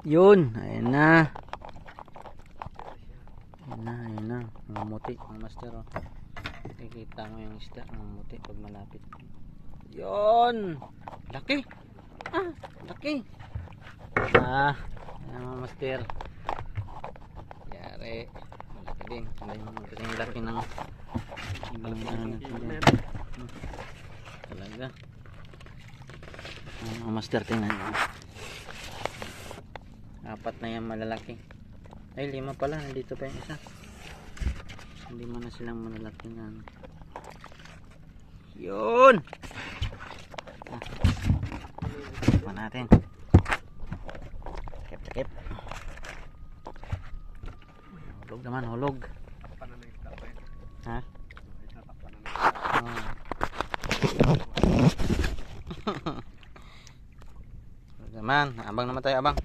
Yun, ayan na. Ayan na. Mamumuti ang master. Oh. Kikita mo yung isda. Mamumuti pag malapit. Yun. Laki. Laki. Ayan mga master. Yari. Malaki din. Ang laki ng ibang talaga. Mga master, tingnan nyo. Apat na yan malalaki. Ay, 5 pala. Nandito pa yung isa. Hindi mo na silang malalaki na. Yun! Pa natin. Takip. Hulog naman, hulog. Ha? Naman, abang naman tayo, abang.